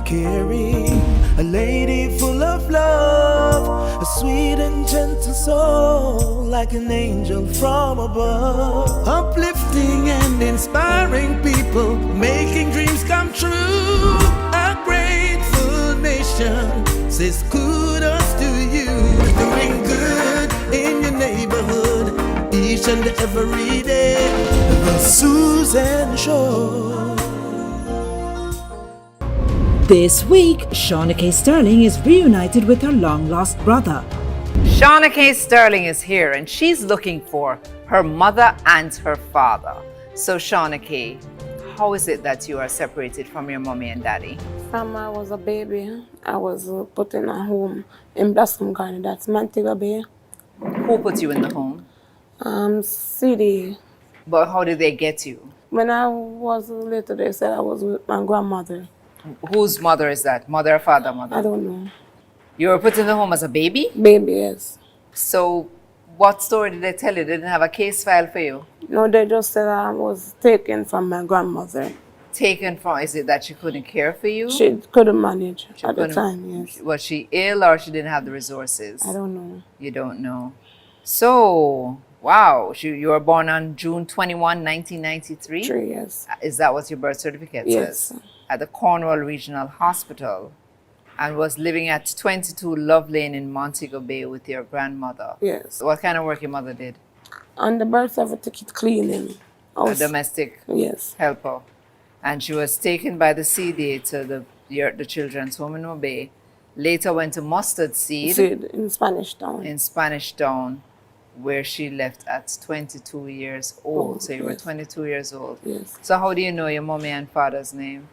caring, a lady full of love, a sweet and gentle soul, like an angel from above, uplifting and inspiring people, making dreams come true. A grateful nation says kudos to you, doing good in your neighborhood each and every day. The Suzan Show. This week, Shauna-Kay Sterling is reunited with her long-lost brother. Shauna-Kay Sterling is here and she's looking for her mother and her father. So Shauna-Kay, how is it that you are separated from your mommy and daddy? From I was a baby, I was put in a home in Blossom Garden, that's Montego Bay. Who put you in the home? CD. But how did they get you? When I was little, they said I was with my grandmother. Whose mother is that? Mother or father mother? I don't know. You were put in the home as a baby? Baby, yes. So what story did they tell you? They didn't have a case file for you? No, they just said I was taken from my grandmother. Taken from, is it that she couldn't care for you? She couldn't manage at the time, yes. Was she ill or she didn't have the resources? I don't know. You don't know. So, wow, you were born on June 21, 1993? 3 years. Is that what your birth certificate Yes. says? At the Cornwall Regional Hospital, and was living at 22 Love Lane in Montego Bay with your grandmother. Yes. What kind of work your mother did? On the birth certificate, cleaning. A domestic Yes. helper. And she was taken by the CDA to the children's home in Mobay. Later went to Mustard Seed in Spanish Town. In Spanish Town, where she left at 22 years old. Oh, so you were 22 years old. Yes. So how do you know your mommy and father's name?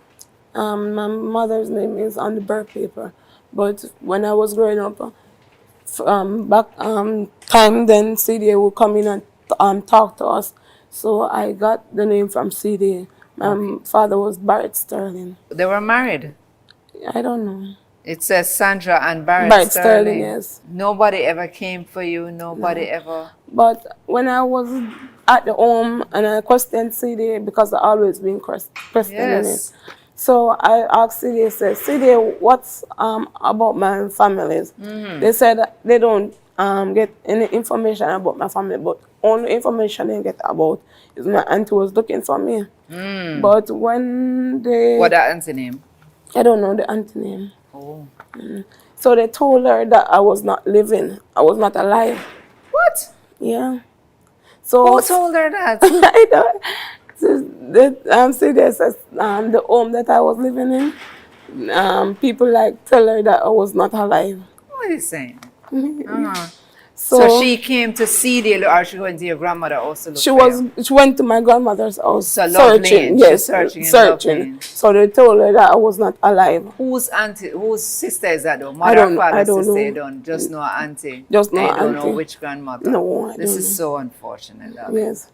My mother's name is on the birth paper, but when I was growing up, time then CDA would come in and talk to us. So I got the name from CDA. My father was Barrett Sterling. They were married? I don't know. It says Sandra and Barrett Sterling. Yes. Nobody ever came for you? Nobody ever? But when I was at the home and I questioned CDA, because I always been questioning it. So I asked CDA, said, CDA, what's about my families? They said they don't get any information about my family, but only information they get about is my auntie was looking for me. But when they... What that auntie name? I don't know the auntie name. Oh. So they told her that I was not living. I was not alive. What? Yeah. So who told her that? I don't... CDA says the home that I was living in, people like tell her that I was not alive. What are you saying? So she came to see the, or she went to your grandmother also? She went to my grandmother's house. So searching, yes, searching. So they told her that I was not alive. Whose sister is that though? Mother or father sister? You don't just know her auntie. Just know her auntie. You don't auntie. know which grandmother. No, I don't This is know. so unfortunate. Darling. Yes.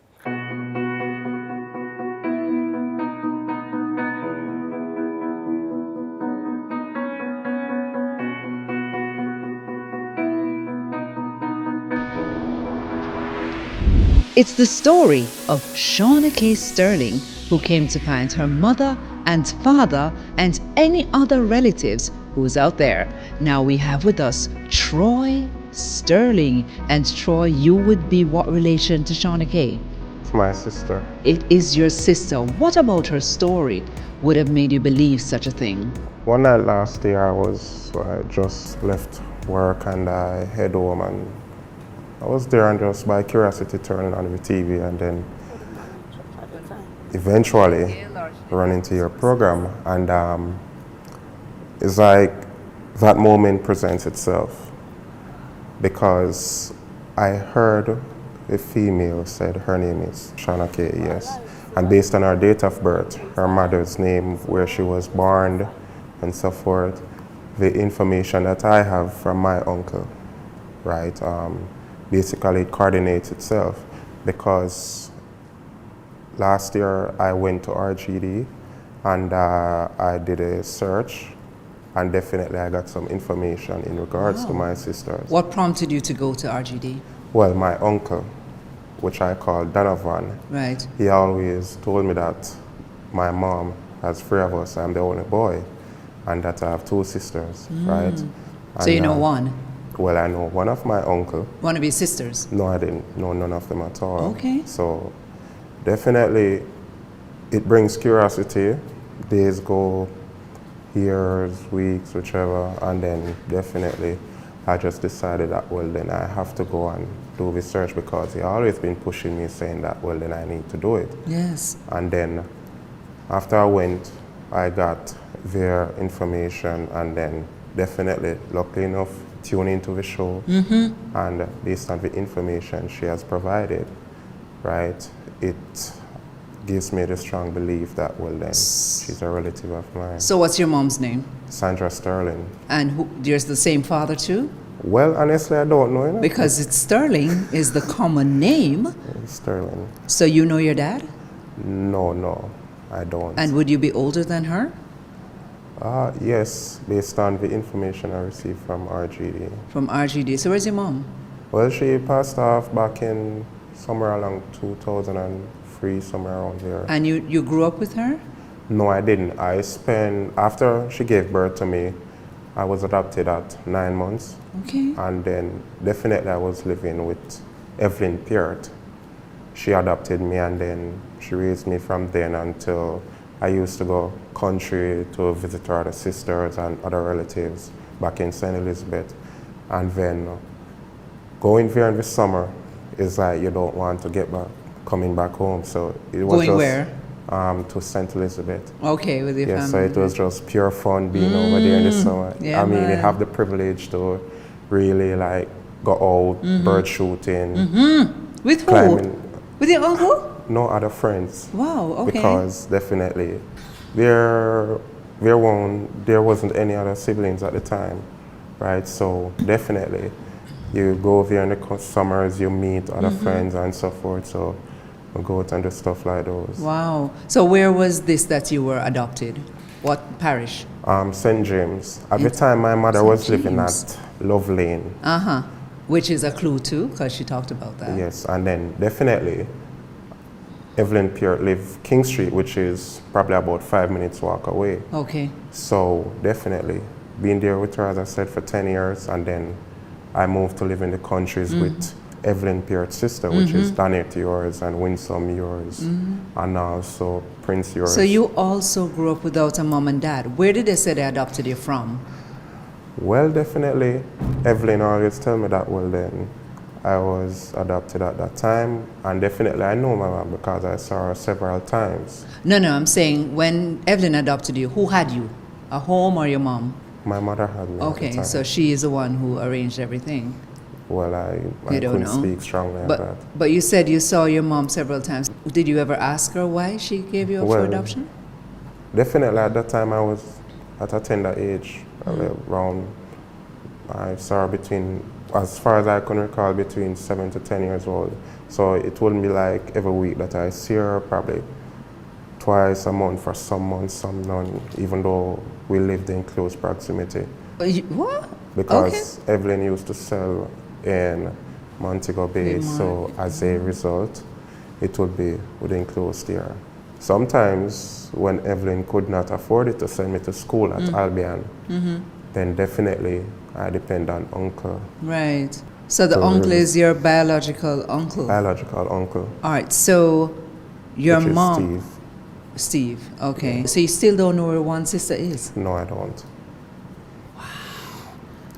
It's the story of Shauna-Kay Sterling, who came to find her mother and father and any other relatives who's out there. Now we have with us Troy Sterling. And Troy, you would be what relation to Shauna-Kay? It's my sister. It is your sister. What about her story would have made you believe such a thing? One night last year I just left work and I head home, and I was there and just by curiosity turning on the TV, and then eventually run into your program, and it's like that moment presents itself, because I heard a female said her name is Shauna-Kay, yes, and based on her date of birth, her mother's name, where she was born and so forth, the information that I have from my uncle, right, basically it coordinates itself, because last year I went to RGD and I did a search, and definitely I got some information in regards to my sisters. What prompted you to go to RGD? Well, my uncle, which I call Donovan, Right. he always told me that my mom has 3 of us, I'm the only boy. and that I have two sisters, right? So you And, know one Well, I know one of my uncle. of your sisters. No, I didn't know none of them at all. Okay. So definitely it brings curiosity. Days go, years, weeks, whichever, and then definitely I just decided that, well, then I have to go and do research because he always been pushing me saying that, well, then I need to do it. Yes. And then after I went, I got their information and then definitely, luckily enough, tune into the show. And based on the information she has provided, right, it gives me the strong belief that, well, then she's a relative of mine. So what's your mom's name? Sandra Sterling. And there's the same father too? Well, honestly, I don't know. You know? Because it's Sterling is the common name. Sterling. So you know your dad? No, I don't. And would you be older than her? Yes, based on the information I received from RGD. From RGD. So where's your mom? Well, she passed off back in somewhere along 2003, somewhere around there. And you grew up with her? No, I didn't. After she gave birth to me, I was adopted at 9 months. Okay. And then definitely I was living with Evelyn Peart. She adopted me and then she raised me from then until I used to go country to visit her other sisters and other relatives back in St. Elizabeth. And then going there in the summer is like you don't want to get back, coming back home. So it was Going just where? To St. Elizabeth. Okay, with your Yeah, family. so it was just pure fun being over there in the summer. Yeah, I mean, you man. have the privilege to really like go out, bird shooting, With who? climbing. With your uncle? No other friends. Wow, okay. Because definitely there wasn't any other siblings at the time, right? So definitely you go there in the summers, you meet other friends and so forth. So we go out and do stuff like those. Wow. So where was this that you were adopted? What parish? St. James. At the time, my mother St. was living James. at Love Lane. Uh-huh. Which is a clue too, because she talked about that. Yes, and then definitely Evelyn Peart lived King Street, which is probably about 5 minutes walk away. Okay. So definitely being there with her, as I said, for 10 years, and then I moved to live in the countries with Evelyn Peart's sister, which is Danette yours and Winsome yours, and also Prince yours. So you also grew up without a mom and dad. Where did they say they adopted you from? Well, definitely Evelyn always tell me that, well, then I was adopted at that time, and definitely I know my mom because I saw her several times. No, I'm saying when Evelyn adopted you, who had you? A home or your mom? My mother had me at the Okay, time. so she is the one who arranged everything. Well, I You don't couldn't know. speak strongly on that. But you said you saw your mom several times. Did you ever ask her why she gave you up for Well, adoption? Definitely at that time I was at a tender age, around, I saw her between, as far as I can recall, between 7 to 10 years old. So it wouldn't be like every week that I see her, probably twice a month for some months, some none, even though we lived in close proximity. What? Because Evelyn used to sell in Montego Bay, so as a result, it would be within close there. Sometimes when Evelyn could not afford it to send me to school at Albion, then definitely I depend on uncle, Right. So the So uncle really- is your biological uncle. biological uncle, All right. So your which is mom, Steve. Steve. Okay. So you still don't know where one sister is. No, I don't.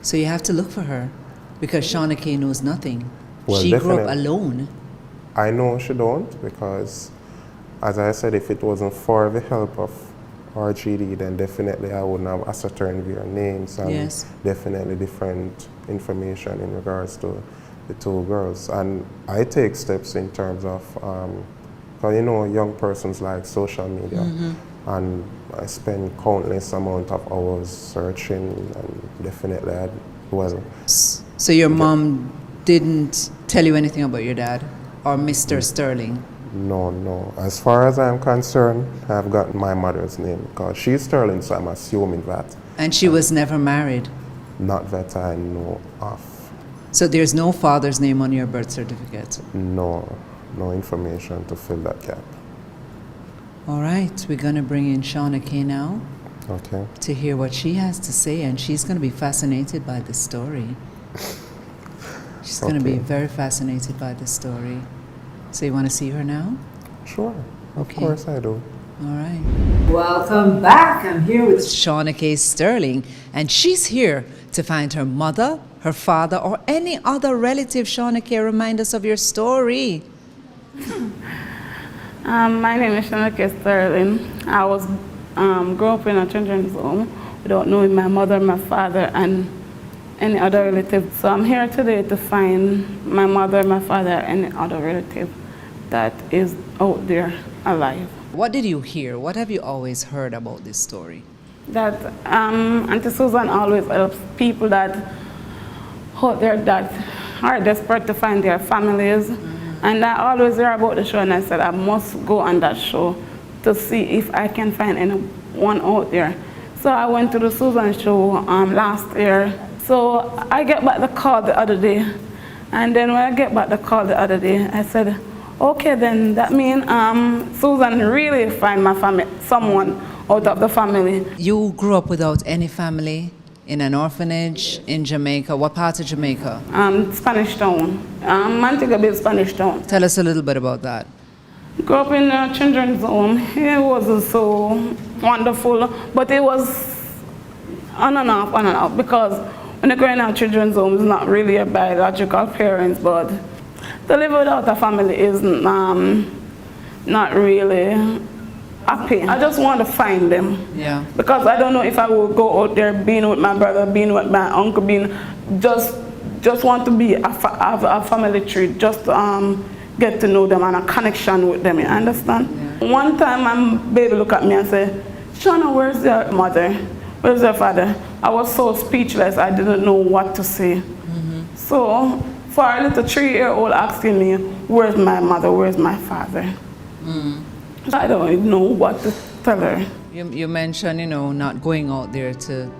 So you have to look for her, because Shauna-Kay knows nothing. Well, She grew up definitely. alone. I know she don't because, as I said, if it wasn't for the help of RGD, then definitely I wouldn't have ascertained their names and Yes. definitely different information in regards to the two girls. And I take steps in terms of, because you know, young persons like social media, and I spend countless amount of hours searching, and definitely So your mom didn't tell you anything about your dad or Mr. Sterling? No. As far as I'm concerned, I've got my mother's name because she's Sterling, so I'm assuming that. And she was never married. Not that I know of. So there's no father's name on your birth certificate. No information to fill that gap. All right, we're going to bring in Shauna-Kay now. Okay. to hear what she has to say, and she's going to be fascinated by the story. She's going to be very fascinated by the story. So you want to see her now? Sure. Of Okay. course I do. All right. Welcome back. I'm here with Shauna-Kay Sterling, and she's here to find her mother, her father, or any other relative. Shauna-Kay, remind us of your story. My name is Shauna-Kay Sterling. I was grew up in a children's home without knowing my mother, my father, and any other relative. So I'm here today to find my mother, my father, and any other relative that is out there alive. What did you hear? What have you always heard about this story? That Auntie Suzan always helps people that out there that are desperate to find their families. And I always hear about the show, and I said I must go on that show to see if I can find anyone out there. So I went to the Suzan show last year. So I get back the call the other day. And then when I get back the call the other day, I said, okay, then that means Suzan really find my family, someone out of the family. You grew up without any family in an orphanage in Jamaica. What part of Jamaica? Spanish Town. Montego Bay, Spanish Town. Tell us a little bit about that. Grew up in a children's home. It wasn't so wonderful, but it was on and off, because when you go in a children's home, it's not really a biological parents, but to live without a family is not really happy. I just want to find them. Yeah. Because I don't know if I will go out there being with my brother, being with my uncle, just want to be have a family tree, just get to know them and a connection with them, you understand? Yeah. One time my baby looked at me and said, Shauna, where's your mother? Where's your father? I was so speechless, I didn't know what to say. Mm-hmm. So for a little 3-year-old asking me, where's my mother, where's my father? Mm. I don't even know what to tell her. You mentioned, not going out there to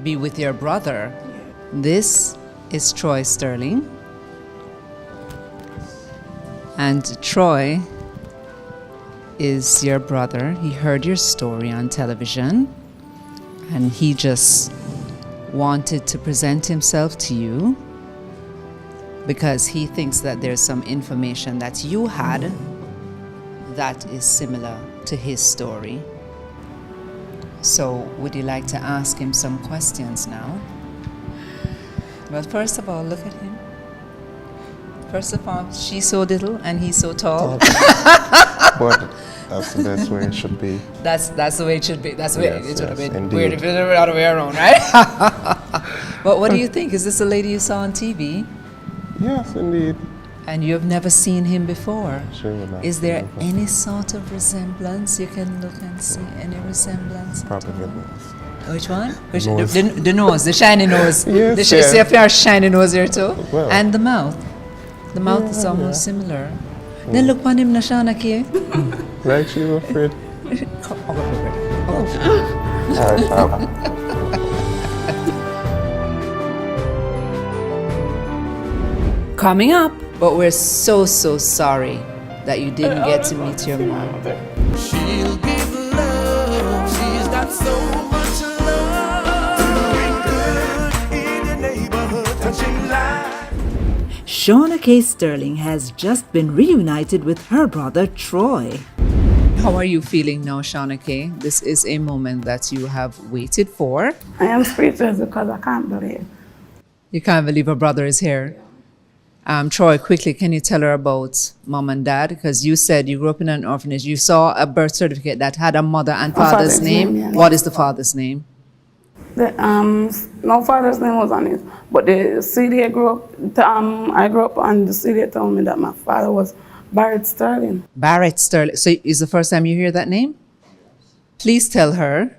be with your brother. This is Troy Sterling. And Troy is your brother. He heard your story on television, and he just wanted to present himself to you because he thinks that there's some information that you had that is similar to his story. So would you like to ask him some questions now? Well, first of all, look at him. First of all, she's so little and he's so tall. But that's the best way it should be. That's the way it should be. That's the way it should have been indeed. weird if it were the other way around, right? But what do you think? Is this a lady you saw on TV? Yes, indeed. And you have never seen him before? Sure not. Is there any sort of resemblance? You can look and see any resemblance? Probably at all? goodness. Which one? Nose. The nose, the shiny nose. Yes, See if you have a shiny nose here too? Well. And the mouth. The mouth is almost similar. Then look on him, Shauna-Kay. Like she was afraid. Coming up. But we're so sorry that you didn't get to meet your mom. She'll give love. She's got so much love. Doing good in the neighborhood, touching lives. Shauna-Kay Sterling has just been reunited with her brother Troy. How are you feeling now, Shauna-Kay? This is a moment that you have waited for. I am speechless because I can't believe. You can't believe her brother is here. Troy, quickly, can you tell her about mom and dad? Because you said you grew up in an orphanage. You saw a birth certificate that had a mother and father's name. Yeah. What is the father's name? No father's name was on it, but the CD I grew up on, the CD told me that my father was Barrett Sterling. Barrett Sterling. So is the first time you hear that name? Please tell her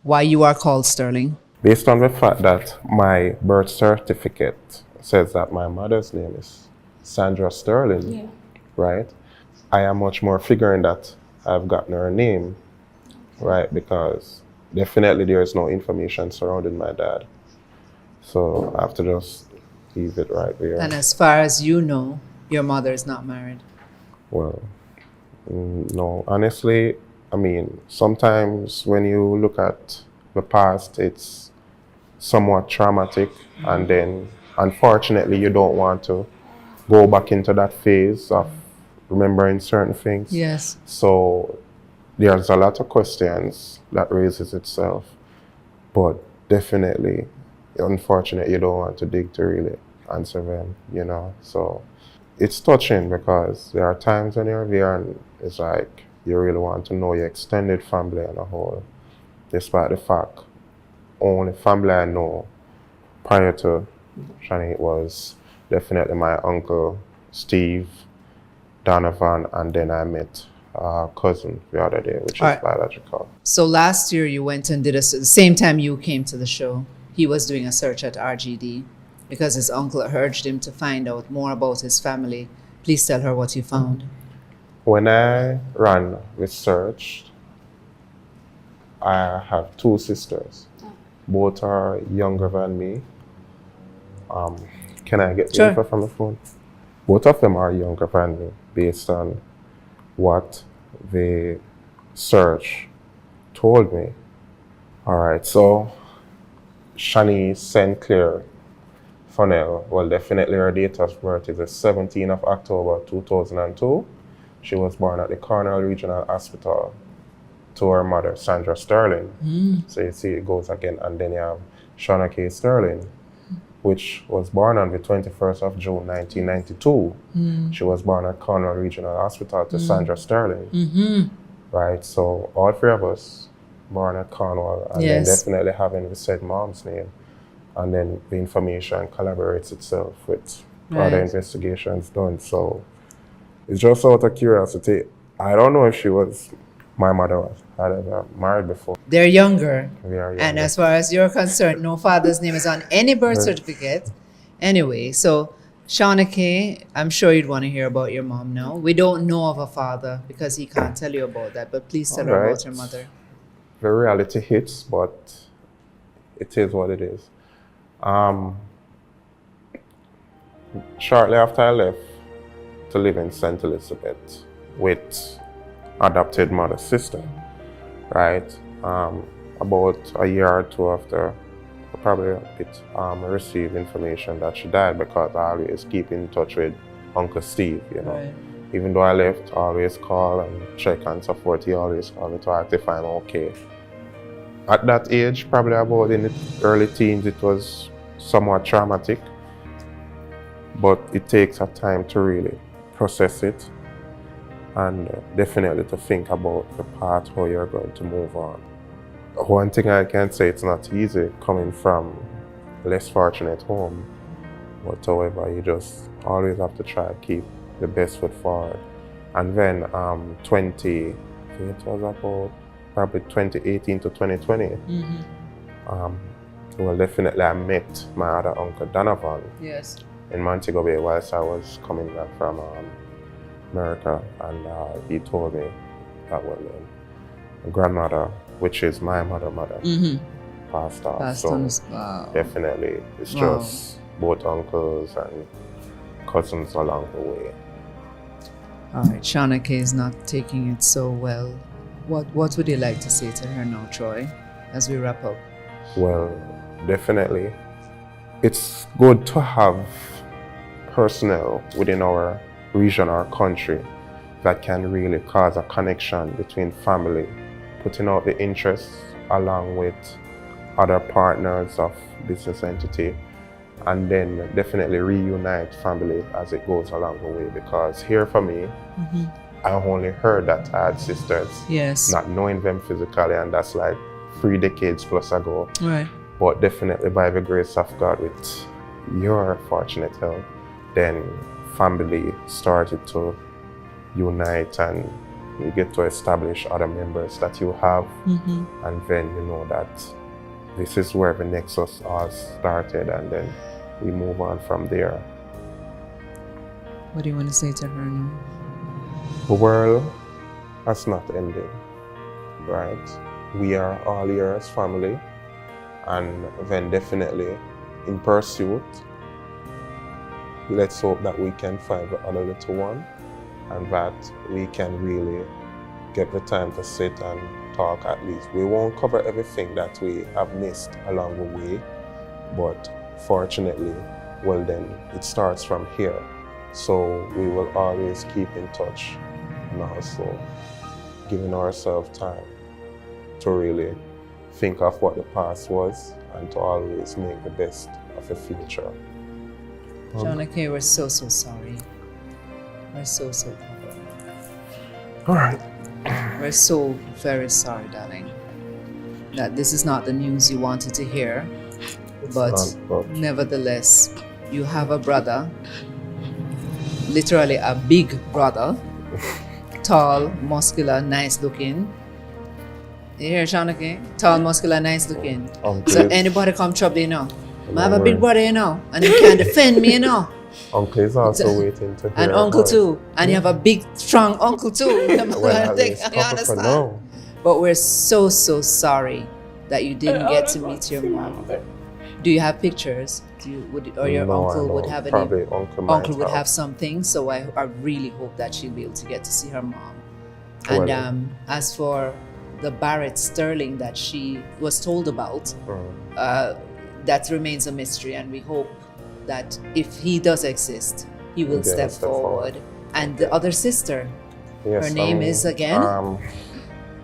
why you are called Sterling. Based on the fact that my birth certificate says that my mother's name is Sandra Sterling, right? I am much more figuring that I've gotten her name, right? Because definitely there is no information surrounding my dad. So I have to just leave it right there. And as far as you know, your mother is not married. Well, no, honestly, I mean, sometimes when you look at the past, it's somewhat traumatic, and then unfortunately, you don't want to go back into that phase of remembering certain things. Yes. So there's a lot of questions that raises itself, but definitely, unfortunately, you don't want to dig to really answer them, you know. So it's touching because there are times when you're there and it's like you really want to know your extended family on a whole, despite the fact only family I know prior to Shani was definitely my uncle Steve, Donovan, and then I met a cousin the other day, which is Alright. biological. So last year you went and did the same time you came to the show. He was doing a search at RGD because his uncle urged him to find out more about his family. Please tell her what you found. When I ran research, I have two sisters. Both are younger than me. Can I get the Sure. info from the phone? Both of them are younger than me based on what the search told me. All right, so Shani St. Clair Funnell, well, definitely her date of birth is the 17th of October 2002. She was born at the Cornell Regional Hospital to her mother, Sandra Sterling. So you see it goes again. And then you have Shauna-Kay Sterling, which was born on the 21st of June 1992. She was born at Cornell Regional Hospital to Sandra Sterling. Right, so all three of us born at Cornwall, and then Yes. definitely having the said mom's name. And then the information collaborates itself with other Right. investigations done. So it's just out of curiosity. I don't know if she was, my mother had ever married before. They're younger. We are And younger. as far as you're concerned, no father's name is on any birth certificate. Anyway, so Shauna-Kay, I'm sure you'd want to hear about your mom now. We don't know of a father because he can't tell you about that, but please tell her about Alright. your mother. The reality hits, but it is what it is. Shortly after I left to live in St. Elizabeth with adopted mother's sister, right? About a year or two after, probably a bit, I received information that she died because I always keep in touch with Uncle Steve, you know. Right. Even though I left, I always call and check and so forth. He always called me to ask if I'm okay. At that age, probably about in the early teens, it was somewhat traumatic, but it takes a time to really process it and definitely to think about the path how you're going to move on. One thing I can say, it's not easy coming from a less fortunate home, but however, you just always have to try to keep the best foot forward. And then I think it was about probably 2018 to 2020. Well, definitely I met my other uncle Donovan Yes. in Montego Bay whilst I was coming back from America, and he told me that my grandmother, which is my mother, passed off. Pastors. So Wow. definitely, it's Wow. just both uncles and cousins along the way. All right, Shauna-Kay is not taking it so well. What would you like to say to her now, Troy, as we wrap up? Well, definitely, it's good to have personnel within our region or country that can really cause a connection between family, putting out the interests along with other partners of business entity, and then definitely reunite family as it goes along the way. Because here for me, I only heard that I had sisters, Yes. not knowing them physically, and that's like 3 decades plus ago. Right. But definitely by the grace of God, with your fortunate help, then family started to unite and you get to establish other members that you have. And then you know that this is where the nexus all started, and then we move on from there. What do you want to say to her now? The world has not ended, right? We are all here as family, and then definitely in pursuit, let's hope that we can find the other little one and that we can really get the time to sit and talk at least. We won't cover everything that we have missed along the way, but fortunately, well then, it starts from here. So we will always keep in touch and also giving ourselves time to really think of what the past was and to always make the best of the future. Shauna-Kay, we're so sorry. We're so sorry. All right. We're so very sorry, darling, that this is not the news you wanted to hear, but nevertheless, you have a brother, literally a big brother, tall, muscular, nice looking. You hear, Shauna-Kay? Tall, muscular, nice looking. So anybody come trouble, you know. I have a big brother, you know, and he can defend me, you know. Uncle is also waiting to hear. And uncle too. And you have a big, strong uncle too. Well, you understand? But we're so sorry that you didn't get to meet your mom. Do you have pictures? Or your uncle would have any? Probably uncle would have something. So I really hope that she'll be able to get to see her mom. And as for the Barrett Sterling that she was told about, that remains a mystery, and we hope that if he does exist, he will step forward. And the other sister, yes, her name is again?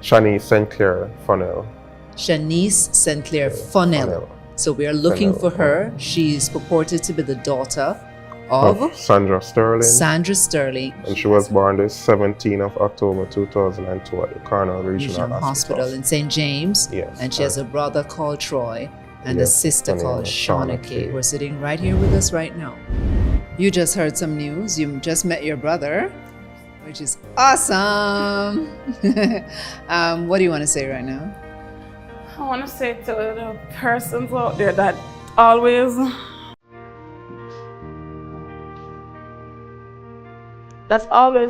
Shanice St. Clair Funnell. Shanice St. Clair Funnell. So we are looking for her. She is purported to be the daughter of Sandra Sterling. Sandra Sterling. And she was born the 17th of October 2002 at the Cornell Regional Hospital in St. James. Yes. And she has a brother called Troy and a sister called Shauna-Kay, who are sitting right here with us right now. You just heard some news. You just met your brother, which is awesome. What do you want to say right now? I want to say to the persons out there that always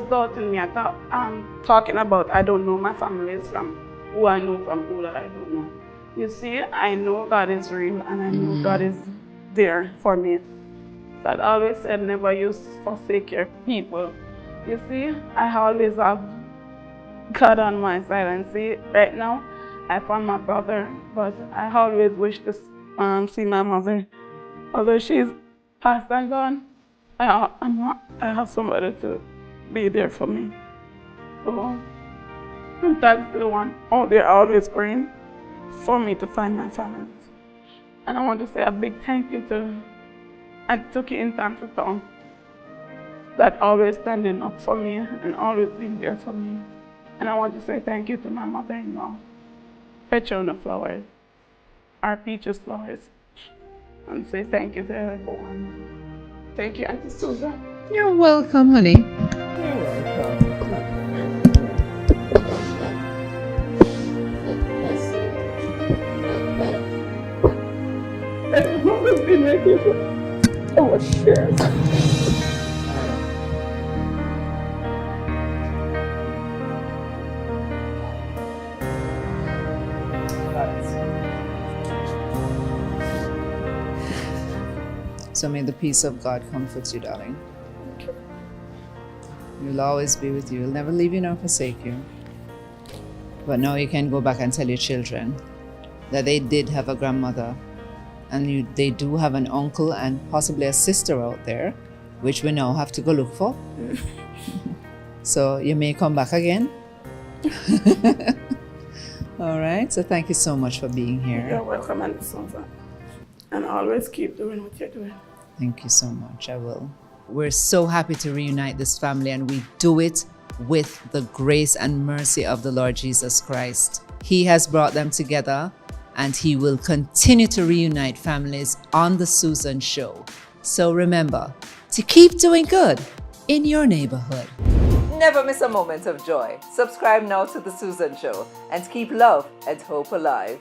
doubting me. I'm talking about I don't know my family is from who I know from who that I don't know. You see, I know God is real and I know God is there for me. God always said never you forsake your people. You see, I always have God on my side, and see, right now, I found my brother, but I always wish to see my mother. Although she's passed and gone, I have somebody to be there for me. So, sometimes the one out there always praying for me to find my family. And I want to say a big thank you to Tuki in time to come, that always standing up for me and always being there for me. And I want to say thank you to my mother-in-law, Petrona Flowers, our Peaches Flowers, and say thank you to everyone. Thank you, Auntie Suzan. You're welcome, honey. You're welcome. Everyone's been making so much share. So may the peace of God comfort you, darling. You'll always be with you. He'll never leave you nor forsake you. But now you can go back and tell your children that they did have a grandmother, and they do have an uncle and possibly a sister out there, which we now have to go look for. So you may come back again. All right. So thank you so much for being here. You're welcome, Auntie Suzan. And always keep doing what you're doing. Thank you so much. I will. We're so happy to reunite this family, and we do it with the grace and mercy of the Lord Jesus Christ. He has brought them together, and He will continue to reunite families on The Suzan Show. So remember to keep doing good in your neighborhood. Never miss a moment of joy. Subscribe now to The Suzan Show and keep love and hope alive.